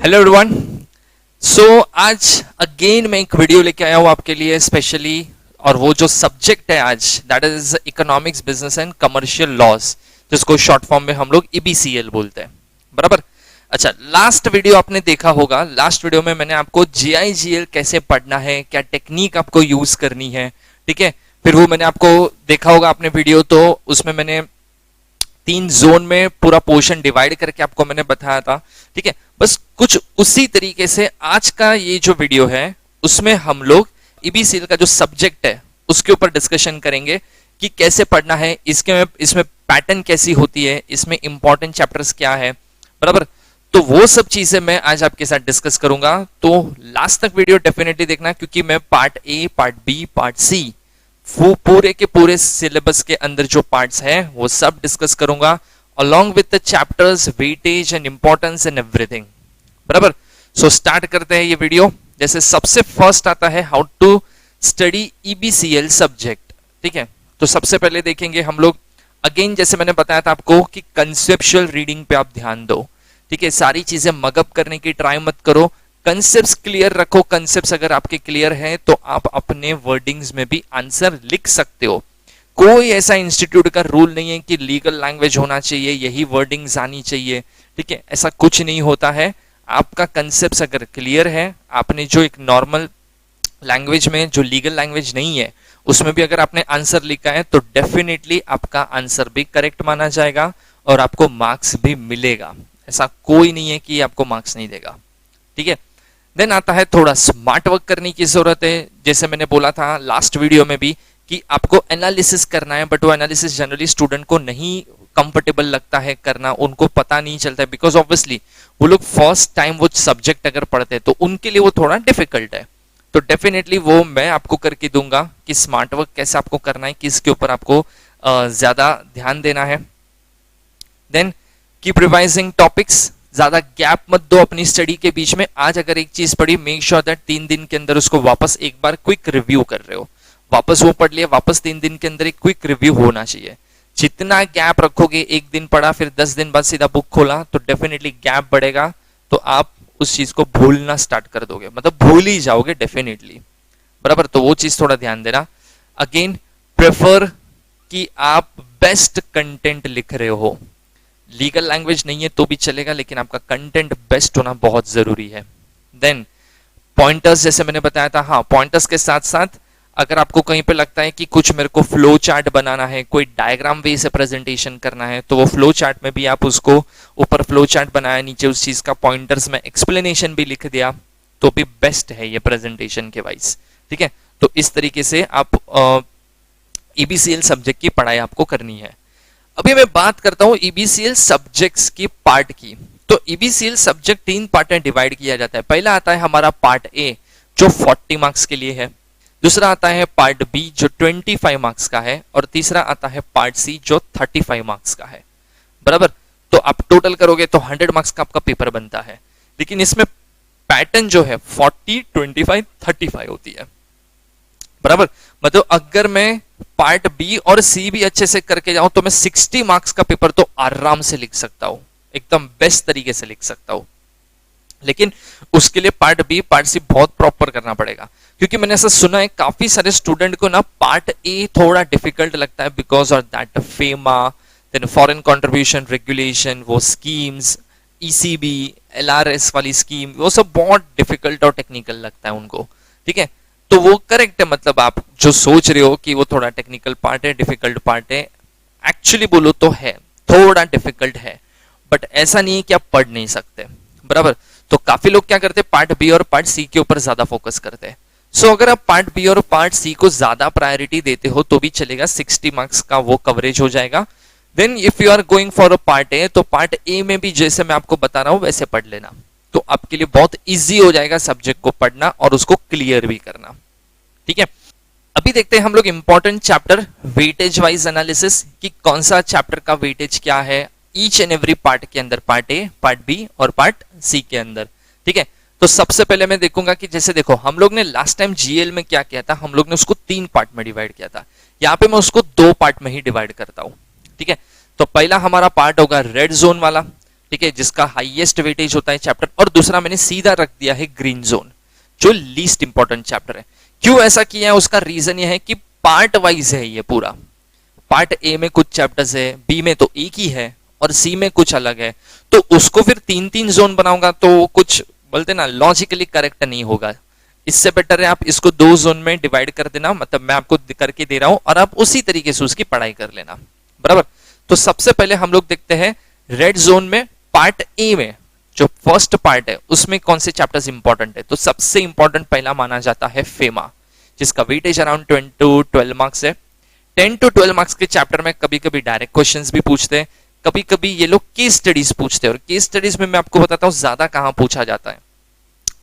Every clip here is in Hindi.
Hello everyone. सो आज अगेन मैं एक वीडियो लेके आया हूँ आपके लिए स्पेशली, और वो जो सब्जेक्ट है आज that is economics business and commercial laws, जिसको शॉर्ट फॉर्म में हम लोग ईबीसीएल बोलते हैं। बराबर। अच्छा, लास्ट वीडियो आपने देखा होगा। लास्ट वीडियो में मैंने आपको जीआईजीएल कैसे पढ़ना है, क्या टेक्निक आपको यूज करनी है, ठीक है। फिर वो मैंने आपको देखा होगा आपने वीडियो, तो उसमें मैंने 3 जोन में पूरा पोर्शन डिवाइड करके आपको मैंने बताया था, ठीक है। बस कुछ उसी तरीके से आज का ये जो वीडियो है उसमें हम लोग ईबीसीएल का जो सब्जेक्ट है उसके ऊपर डिस्कशन करेंगे कि कैसे पढ़ना है, इसमें पैटर्न कैसी होती है, इसमें इंपॉर्टेंट चैप्टर्स क्या है। बराबर। तो वो सब चीजें मैं आज आपके साथ डिस्कस करूंगा, तो लास्ट तक वीडियो डेफिनेटली देखना, क्योंकि मैं part A, part B, part C, वो पूरे के पूरे सिलेबस के अंदर जो पार्ट्स हैं वो सब डिस्कस करूंगा along with the chapters, weightage and importance and everything। बराबर। सो स्टार्ट करते हैं ये वीडियो। जैसे सबसे फर्स्ट आता है हाउ टू स्टडी ईबीसीएल सब्जेक्ट, ठीक है। तो सबसे पहले देखेंगे हम लोग, अगेन जैसे मैंने बताया था आपको कि कंसेप्चुअल रीडिंग पे आप ध्यान दो, ठीक है। सारी चीजें मगअप करने की ट्राई मत करो, कंसेप्ट्स क्लियर रखो। कंसेप्ट्स अगर आपके क्लियर हैं तो आप अपने वर्डिंग्स में भी आंसर लिख सकते हो। कोई ऐसा इंस्टीट्यूट का रूल नहीं है कि लीगल लैंग्वेज होना चाहिए, यही वर्डिंग्स आनी चाहिए, ठीक है। ऐसा कुछ नहीं होता है। आपका कंसेप्ट अगर क्लियर है, आपने जो एक नॉर्मल लैंग्वेज में, जो लीगल लैंग्वेज नहीं है, उसमें भी अगर आपने आंसर लिखा है तो डेफिनेटली आपका आंसर भी करेक्ट माना जाएगा और आपको मार्क्स भी मिलेगा। ऐसा कोई नहीं है कि आपको मार्क्स नहीं देगा, ठीक है। देन आता है थोड़ा स्मार्ट वर्क करने की जरूरत है। जैसे मैंने बोला था लास्ट वीडियो में भी कि आपको एनालिसिस करना है, बट वो एनालिसिस जनरली स्टूडेंट को नहीं कंफर्टेबल लगता है करना, उनको पता नहीं चलता है, बिकॉज ऑब्वियसली वो लोग फर्स्ट टाइम वो सब्जेक्ट अगर पढ़ते हैं तो उनके लिए वो थोड़ा डिफिकल्ट है। तो डेफिनेटली वो मैं आपको करके दूंगा कि स्मार्ट वर्क कैसे आपको करना है, किसके ऊपर आपको ज्यादा ध्यान देना है। देन कीप रिवाइजिंग टॉपिक्स, ज्यादा गैप मत दो अपनी स्टडी के बीच में। आज अगर एक चीज पढ़ी, मेक श्योर दैट 3 दिन के अंदर उसको वापस एक बार क्विक रिव्यू कर रहे हो। वापस वो पढ़ लिया, वापस 3 दिन के अंदर एक क्विक रिव्यू होना चाहिए। जितना गैप रखोगे, एक दिन पढ़ा फिर 10 दिन बाद सीधा बुक खोला, तो डेफिनेटली गैप बढ़ेगा, तो आप उस चीज को भूलना स्टार्ट कर दोगे, मतलब भूल ही जाओगे डेफिनेटली। बराबर। तो वो चीज थोड़ा ध्यान देना। अगेन प्रेफर कि आप बेस्ट कंटेंट लिख रहे हो। लीगल लैंग्वेज नहीं है तो भी चलेगा, लेकिन आपका कंटेंट बेस्ट होना बहुत जरूरी है। देन पॉइंटर्स, जैसे मैंने बताया था, हाँ, पॉइंटर्स के साथ साथ अगर आपको कहीं पे लगता है कि कुछ मेरे को फ्लो चार्ट बनाना है, कोई डायग्राम वे से प्रेजेंटेशन करना है, तो वो फ्लो चार्ट में भी आप उसको ऊपर फ्लो चार्ट बनाया, नीचे उस चीज का पॉइंटर्स में एक्सप्लेनेशन भी लिख दिया, तो भी बेस्ट है ये प्रेजेंटेशन के वाइज, ठीक है। तो इस तरीके से आप ईबीसीएल सब्जेक्ट की पढ़ाई आपको करनी है। अभी मैं बात करता हूं ईबीसीएल सब्जेक्ट्स की पार्ट की। तो ईबीसीएल सब्जेक्ट 3 पार्ट में डिवाइड किया जाता है। पहला आता है हमारा पार्ट ए जो 40 मार्क्स के लिए है, दूसरा आता है पार्ट बी जो 25 मार्क्स का है, और तीसरा आता है पार्ट सी जो 35 मार्क्स का है। बराबर। तो आप टोटल करोगे तो 100 मार्क्स का आपका पेपर बनता है, लेकिन इसमें पैटर्न जो है 40, 25, 35 होती है। बराबर। मतलब अगर मैं पार्ट बी और सी भी अच्छे से करके जाऊं तो मैं 60 मार्क्स का पेपर तो आराम से लिख सकता हूं, एकदम बेस्ट तरीके से लिख सकता हूं। लेकिन उसके लिए पार्ट बी, पार्ट सी बहुत प्रॉपर करना पड़ेगा, क्योंकि मैंने ऐसा सुना है काफी सारे स्टूडेंट को ना पार्ट ए थोड़ा डिफिकल्ट लगता है, because of that FEMA, then foreign contribution regulation, वो स्कीम्स, ईसीबी, एलआरएस वाली स्कीम, वो सब बहुत डिफिकल्ट और टेक्निकल लगता है उनको, ठीक है। तो वो करेक्ट है, मतलब आप जो सोच रहे हो कि वो थोड़ा टेक्निकल पार्ट है, डिफिकल्ट पार्ट है, एक्चुअली बोलो तो है, थोड़ा डिफिकल्ट है, बट ऐसा नहीं है कि आप पढ़ नहीं सकते। बराबर। तो काफी लोग क्या करते हैं, पार्ट बी और पार्ट सी के ऊपर ज्यादा फोकस करते हैं। सो अगर आप पार्ट बी और पार्ट सी को ज्यादा प्रायोरिटी देते हो तो भी चलेगा, 60 मार्क्स का वो कवरेज हो जाएगा। Then if you are going for a part A, तो पार्ट ए में भी जैसे मैं आपको बता रहा हूं वैसे पढ़ लेना, तो आपके लिए बहुत इजी हो जाएगा सब्जेक्ट को पढ़ना और उसको क्लियर भी करना, ठीक है। अभी देखते हैं हम लोग important chapter weightage wise analysis, कि कौन सा चैप्टर का वेटेज क्या है ईच एंड एवरी पार्ट के अंदर, पार्ट ए, पार्ट बी और पार्ट सी के अंदर, ठीक है। तो सबसे पहले मैं देखूंगा कि जैसे देखो हम लोग ने लास्ट टाइम जीएल में क्या किया था, हम लोग ने उसको 3 पार्ट में डिवाइड किया था, यहाँ पे मैं उसको 2 पार्ट में ही डिवाइड करता हूं, ठीक है। तो पहला हमारा पार्ट होगा रेड जोन वाला। ठीक है, जिसका हाईएस्ट वेटेज होता है चैप्टर, और दूसरा मैंने सीधा रख दिया है ग्रीन जोन, जो लीस्ट इंपॉर्टेंट चैप्टर है। क्यों ऐसा किया है, उसका रीजन ये है कि पार्ट वाइज है ये पूरा। पार्ट ए में कुछ चैप्टर्स है, बी में तो एक ही है, और सी में कुछ अलग है, तो उसको फिर तीन तीन जोन बनाऊंगा तो कुछ बोलते ना लॉजिकली करेक्ट नहीं होगा। इससे बेटर है आप इसको दो जोन में डिवाइड कर देना, मतलब मैं आपको करके दे रहा हूं और आप उसी तरीके से उसकी पढ़ाई कर लेना, बराबर। तो सबसे पहले हम लोग देखते हैं रेड जोन में पार्ट ए में जो फर्स्ट पार्ट है उसमें कौन से चैप्टर्स इंपॉर्टेंट है। तो सबसे इंपॉर्टेंट पहला माना जाता है फेमा, जिसका वेटेज अराउंड 10 to 12 मार्क्स है। 10 to 12 मार्क्स के चैप्टर में कभी कभी डायरेक्ट क्वेश्चंस भी पूछते हैं, कभी कभी ये लोग केस स्टडीज पूछते हैं, और केस स्टडीज में मैं आपको बताता हूं ज्यादा कहां पूछा जाता है।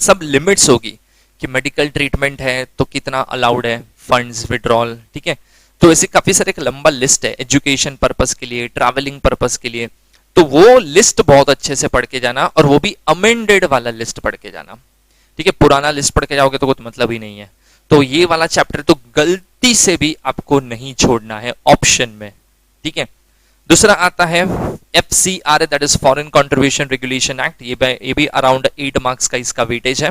सब लिमिट्स होगी कि मेडिकल ट्रीटमेंट है तो कितना अलाउड है, फंड्स विड्रॉल, ठीक है। तो ऐसे काफी सारे एक लंबा लिस्ट है, एजुकेशन पर्पस के लिए, ट्रैवलिंग पर्पस के लिए, तो वो लिस्ट बहुत अच्छे से पढ़ के जाना, और वो भी अमेंडेड वाला लिस्ट पढ़ के जाना, ठीक है। पुराना लिस्ट पढ़ के जाओगे तो कुछ मतलब ही नहीं है। तो ये वाला चैप्टर तो गलती से भी आपको नहीं छोड़ना है ऑप्शन में, ठीक है। दूसरा आता है FCRA, that is foreign contribution regulation act, ये भी अराउंड 8 मार्क्स का इसका वेटेज है,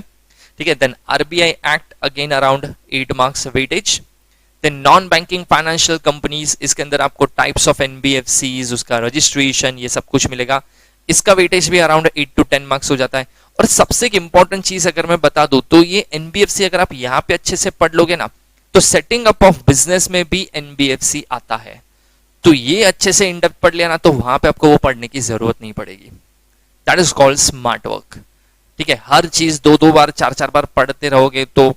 ठीक है। Then RBI act again around 8 marks weightage. Then non banking financial companies, इसके अंदर आपको टाइप्स ऑफ NBFCs, उसका रजिस्ट्रेशन, ये सब कुछ मिलेगा, इसका वेटेज भी अराउंड 8 to 10 मार्क्स हो जाता है। और सबसे एक इंपॉर्टेंट चीज अगर मैं बता दूं तो ये NBFC अगर आप यहाँ पे अच्छे से पढ़ लोगे ना, तो सेटिंग अप ऑफ बिजनेस में भी NBFC आता है, तो ये अच्छे से इन डेप्थ पढ़ लिया ना, तो वहां पे आपको वो पढ़ने की जरूरत नहीं पड़ेगी। That is called smart work, ठीक है। हर चीज दो दो बार चार चार बार पढ़ते रहोगे तो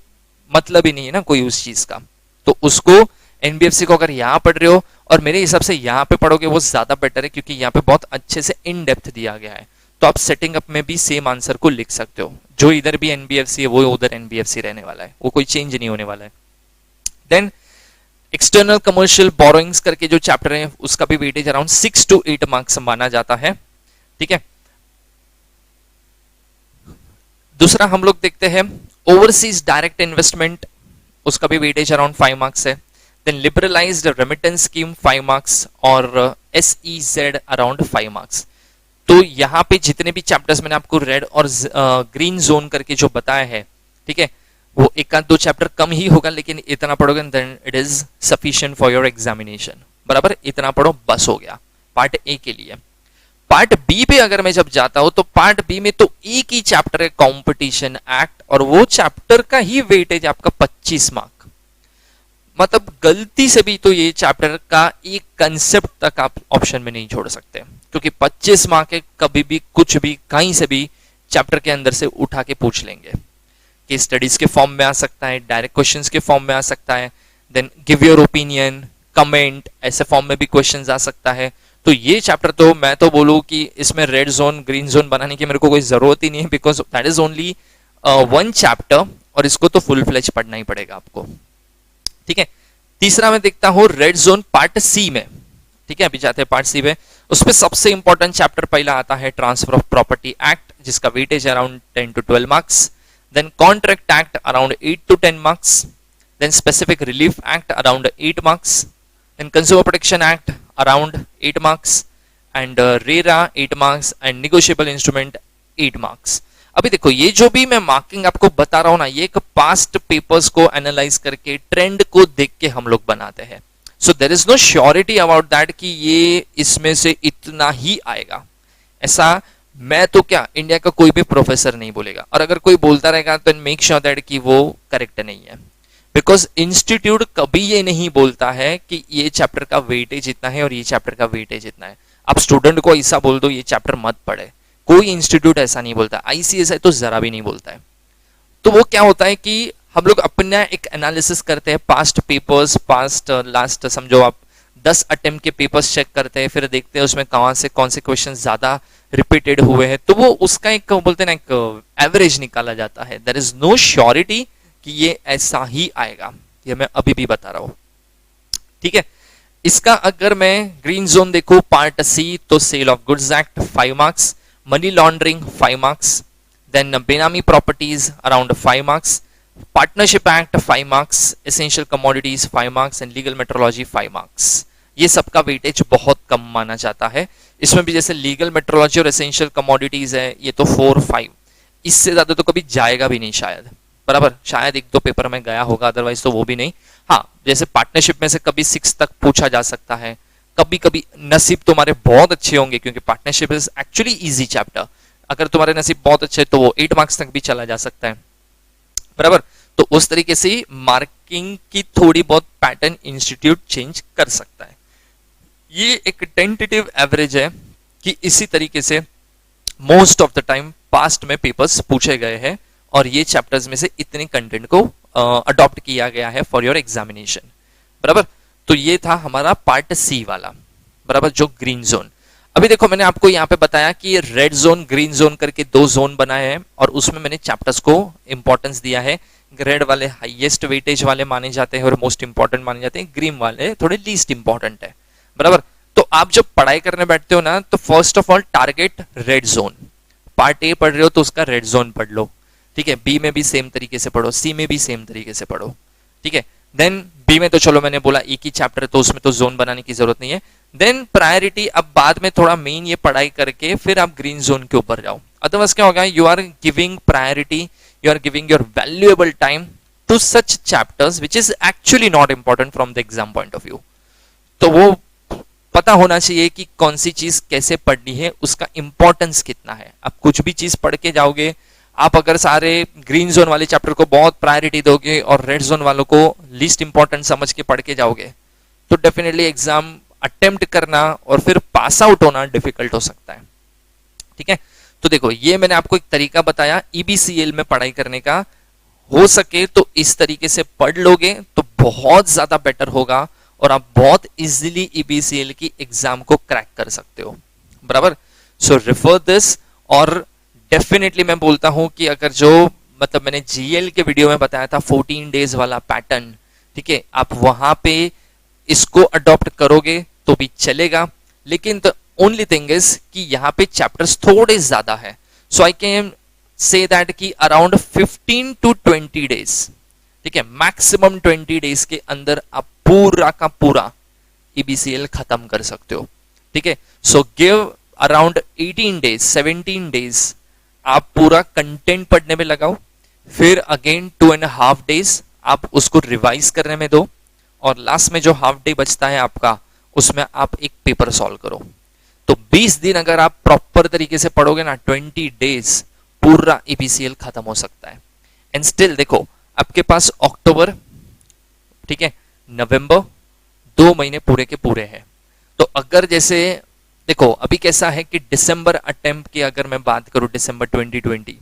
मतलब ही नहीं है ना कोई उस चीज का। तो उसको NBFC को अगर यहाँ पढ़ रहे हो, और मेरे हिसाब से यहाँ पे पढ़ोगे वो ज्यादा बेटर है, क्योंकि यहाँ पे बहुत अच्छे से इन डेप्थ दिया गया है। तो आप सेटिंग अप में भी सेम आंसर को लिख सकते हो, जो इधर भी NBFC है वो उधर NBFC रहने वाला है, वो कोई चेंज नहीं होने वाला है। देन एक्सटर्नल कमर्शियल बोरोइंग्स करके जो चैप्टर है उसका भी वेटेज अराउंड 6 to 8 मार्क्स माना जाता है, ठीक है। दूसरा हम लोग देखते हैं ओवरसीज डायरेक्ट इन्वेस्टमेंट, उसका भी वेटेज अराउंड 5 मार्क्स है। Then liberalised remittance scheme 5 marks, और SEZ अराउंड 5 मार्क्स। तो यहाँ पे जितने भी चैप्टर्स मैंने आपको रेड और ग्रीन जोन करके जो बताया है, ठीक है, वो एक आध दो चैप्टर कम ही होगा, लेकिन इतना पढ़ोगे then it is sufficient for your examination, बराबर। इतना पढ़ो बस हो गया पार्ट ए के लिए। पार्ट बी पे अगर मैं जब जाता हूं तो पार्ट बी में तो एक ही चैप्टर है कंपटीशन एक्ट, और वो चैप्टर का ही वेटेज आपका 25 मार्क। मतलब गलती से भी तो ये चैप्टर का एक कंसेप्ट तक आप ऑप्शन में नहीं छोड़ सकते, क्योंकि 25 मार्क है, कभी भी कुछ भी कहीं से भी चैप्टर के अंदर से उठा के पूछ लेंगे। केस स्टडीज के फॉर्म में आ सकता है, डायरेक्ट क्वेश्चंस के फॉर्म में आ सकता है, then give your opinion, comment, ऐसे फॉर्म में भी क्वेश्चंस आ सकता है। तो ये चैप्टर तो मैं तो बोलूं कि इसमें रेड जोन ग्रीन जोन बनाने की मेरे को कोई जरूरत ही नहीं है, because that is only one chapter, और इसको तो फुल फ्लेज पढ़ना ही पड़ेगा आपको, ठीक है। तीसरा मैं देखता हूं रेड जोन पार्ट सी में, ठीक है। अभी जाते हैं पार्ट सी में, उसपे सबसे इंपॉर्टेंट चैप्टर पहला आता है ट्रांसफर ऑफ प्रॉपर्टी एक्ट, जिसका weightage around 10 to 12 marks. Then contract act around 8 to 10 marks. Then specific relief act around 8 marks. Then consumer protection act around 8 marks, and RERA 8 marks, and negotiable instrument 8 marks. अभी देखो ये जो भी मैं मार्किंग आपको बता रहा हूं ना, ये एक पास्ट पेपर्स को एनालाइज करके ट्रेंड को देख के हम लोग बनाते हैं। So there is no surety about that कि ये इसमें से इतना ही आएगा, ऐसा मैं तो क्या इंडिया का कोई भी प्रोफेसर नहीं बोलेगा। और अगर कोई बोलता रहेगा तो मेक श्योर दैट कि वो करेक्ट नहीं है, बिकॉज इंस्टीट्यूट कभी ये नहीं बोलता है कि ये चैप्टर का वेटेज इतना है और ये चैप्टर का वेटेज इतना है। आप स्टूडेंट को ऐसा बोल दो ये चैप्टर मत पढ़े, कोई इंस्टीट्यूट ऐसा नहीं बोलता। ICSI तो जरा भी नहीं बोलता है। तो वो क्या होता है कि हम लोग अपना एक एनालिसिस करते हैं, पास्ट पेपर्स, पास्ट लास्ट समझो आप 10 अटेम्प्ट के पेपर्स चेक करते हैं, फिर देखते हैं उसमें कौन से क्वेश्चन ज्यादा रिपीटेड हुए हैं, तो वो उसका एक बोलते हैं ना एक एवरेज निकाला जाता है। देयर इज नो श्योरिटी कि ये ऐसा ही आएगा, ये मैं अभी भी बता रहा हूं, ठीक है। इसका अगर मैं ग्रीन जोन देखूं पार्ट सी, तो sale of goods act 5 marks, money laundering 5 marks, then बेनामी properties around 5 marks, partnership act 5 marks, essential commodities 5 marks, and legal metrology 5 marks. ये सबका वेटेज बहुत कम माना जाता है, इसमें भी जैसे लीगल मेट्रोलॉजी और एसेंशियल कमोडिटीज है, ये तो 4-5, इससे ज्यादा तो कभी जाएगा भी नहीं शायद, बराबर। शायद एक दो पेपर में गया होगा, अदरवाइज तो वो भी नहीं। हाँ, जैसे पार्टनरशिप में से कभी 6 तक पूछा जा सकता है, कभी कभी नसीब तुम्हारे बहुत अच्छे होंगे, क्योंकि partnership is actually easy chapter, अगर तुम्हारे नसीब बहुत अच्छे तो वो 8 मार्क्स तक भी चला जा सकता है, बराबर। तो उस तरीके से मार्किंग की थोड़ी बहुत पैटर्न इंस्टीट्यूट चेंज कर सकता है। ये एक टेंटेटिव एवरेज है कि इसी तरीके से most of the time past में पेपर्स पूछे गए हैं, और ये चैप्टर्स में से इतने कंटेंट को अडॉप्ट किया गया है फॉर योर एग्जामिनेशन, बराबर। तो ये था हमारा पार्ट सी वाला, बराबर, जो ग्रीन जोन। अभी देखो मैंने आपको यहाँ पे बताया कि ये रेड जोन ग्रीन जोन करके 2 जोन बनाए हैं, और उसमें मैंने चैप्टर्स को इंपॉर्टेंस दिया है। रेड वाले हाईएस्ट वेटेज वाले माने जाते हैं और मोस्ट इंपॉर्टेंट माने जाते हैं, ग्रीन वाले थोड़े लीस्ट इंपॉर्टेंट है, बराबर। तो आप जब पढ़ाई करने बैठते हो ना, तो first of all target red zone. Part A पढ़ रहे हो तो उसका रेड जोन पढ़ लो, ठीक है। बी में भी सेम तरीके से पढ़ो, सी में भी सेम तरीके से पढ़ो, ठीक है। देन बी में तो चलो मैंने बोला एक ही चैप्टर है तो उसमें तो जोन बनाने की जरूरत नहीं है। देन प्रायोरिटी, अब बाद में थोड़ा मेन ये पढ़ाई करके फिर आप ग्रीन जोन के ऊपर जाओ। अदरवाइज क्या होगा, you are giving priority, you are giving your valuable time to such chapters which is actually not important from the exam point of view. तो वो पता होना चाहिए कि कौन सी चीज कैसे पढ़नी है, उसका इंपॉर्टेंस कितना है। आप कुछ भी चीज पढ़ के जाओगे, आप अगर सारे ग्रीन जोन वाले चैप्टर को बहुत प्रायोरिटी दोगे और रेड जोन वालों को लीस्ट इंपॉर्टेंट समझ के पढ़ के जाओगे, तो डेफिनेटली एग्जाम अटेम्प्ट करना और फिर पास आउट होना डिफिकल्ट हो सकता है, ठीक है। तो देखो ये मैंने आपको एक तरीका बताया ईबीसीएल में पढ़ाई करने का। हो सके तो इस तरीके से पढ़ लोगे तो बहुत ज्यादा बेटर होगा, और आप बहुत इजीली ईबीसीएल की एग्जाम को क्रैक कर सकते हो, बराबर। सो रेफर दिस, और डेफिनेटली मैं बोलता हूं कि अगर जो मतलब मैंने जीएल के वीडियो में बताया था 14 डेज वाला पैटर्न, ठीक है, आप वहां पे इसको अडॉप्ट करोगे तो भी चलेगा। लेकिन द ओनली थिंग इज कि यहाँ पे चैप्टर्स थोड़े ज्यादा है, सो आई कैन से दैट कि अराउंड 15 to 20 डेज, ठीक है, मैक्सिमम 20 डेज के अंदर आप पूरा का पूरा ईबीसीएल खत्म कर सकते हो, ठीक है। So give around 18 days 17 days आप पूरा कंटेंट पढ़ने में लगाओ, फिर अगेन 2.5 डेज आप उसको रिवाइज करने में दो, और लास्ट में जो हाफ डे बचता है आपका, उसमें आप एक पेपर सॉल्व करो। तो 20 दिन अगर आप प्रॉपर तरीके से पढ़ोगे ना, 20 डेज पूरा ईबीसीएल खत्म हो सकता है। एंड स्टिल देखो आपके पास अक्टूबर, ठीक है, नवंबर, 2 महीने पूरे के पूरे हैं। तो अगर जैसे देखो अभी कैसा है कि दिसंबर अटेम्प्ट की अगर मैं बात करूं, दिसंबर 2020,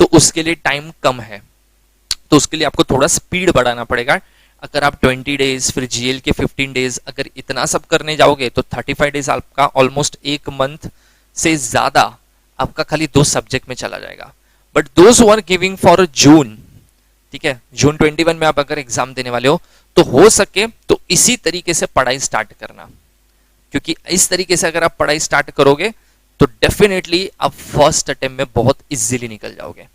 तो उसके लिए टाइम कम है, तो उसके लिए आपको थोड़ा स्पीड बढ़ाना पड़ेगा। अगर आप 20 डेज फिर जीएल के 15 डेज अगर इतना सब करने जाओगे तो 35 डेज आपका ऑलमोस्ट 1 मंथ से ज्यादा आपका खाली 2 सब्जेक्ट में चला जाएगा। But those who are giving for June, ठीक है, जून 21 में आप अगर एग्जाम देने वाले हो हो सके तो इसी तरीके से पढ़ाई स्टार्ट करना, क्योंकि इस तरीके से अगर आप पढ़ाई स्टार्ट करोगे तो डेफिनेटली आप फर्स्ट अटेम्प्ट में बहुत इजीली निकल जाओगे।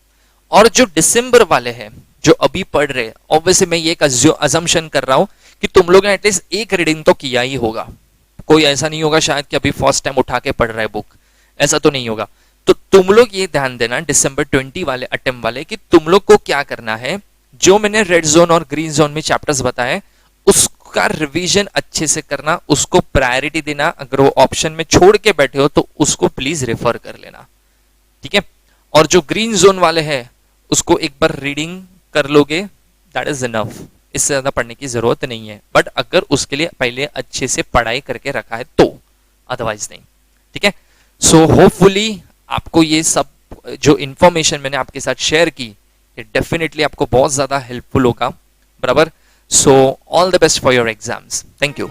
और जो दिसंबर वाले हैं जो अभी पढ़ रहे हैं, ऑब्वियसली मैं ये अजम्पशन कर रहा हूं कि तुम लोगों ने एटलीस्ट एक रीडिंग तो किया ही होगा, कोई ऐसा नहीं होगा शायद कि अभी फर्स्ट टाइम उठा के पढ़ रहा है बुक, ऐसा तो नहीं होगा। तो तुम लोग ये ध्यान देना दिसंबर 20 वाले अटेम्प्ट वाले कि तुम लोग को क्या करना है, जो मैंने रेड जोन और ग्रीन जोन में चैप्टर्स बताए उसका रिवीजन अच्छे से करना, उसको प्रायोरिटी देना। अगर वो ऑप्शन में छोड़ के बैठे हो तो उसको प्लीज रेफर कर लेना, ठीक है। और जो ग्रीन जोन वाले हैं उसको एक बार रीडिंग कर लोगे, दैट इज इनफ, इससे ज्यादा पढ़ने की जरूरत नहीं है। बट अगर उसके लिए पहले अच्छे से पढ़ाई करके रखा है तो, अदरवाइज नहीं, ठीक है। सो होपफुली आपको ये सब जो इंफॉर्मेशन मैंने आपके साथ शेयर की, ये डेफिनेटली आपको बहुत ज्यादा हेल्पफुल होगा, बराबर। So all the best for your exams, thank you.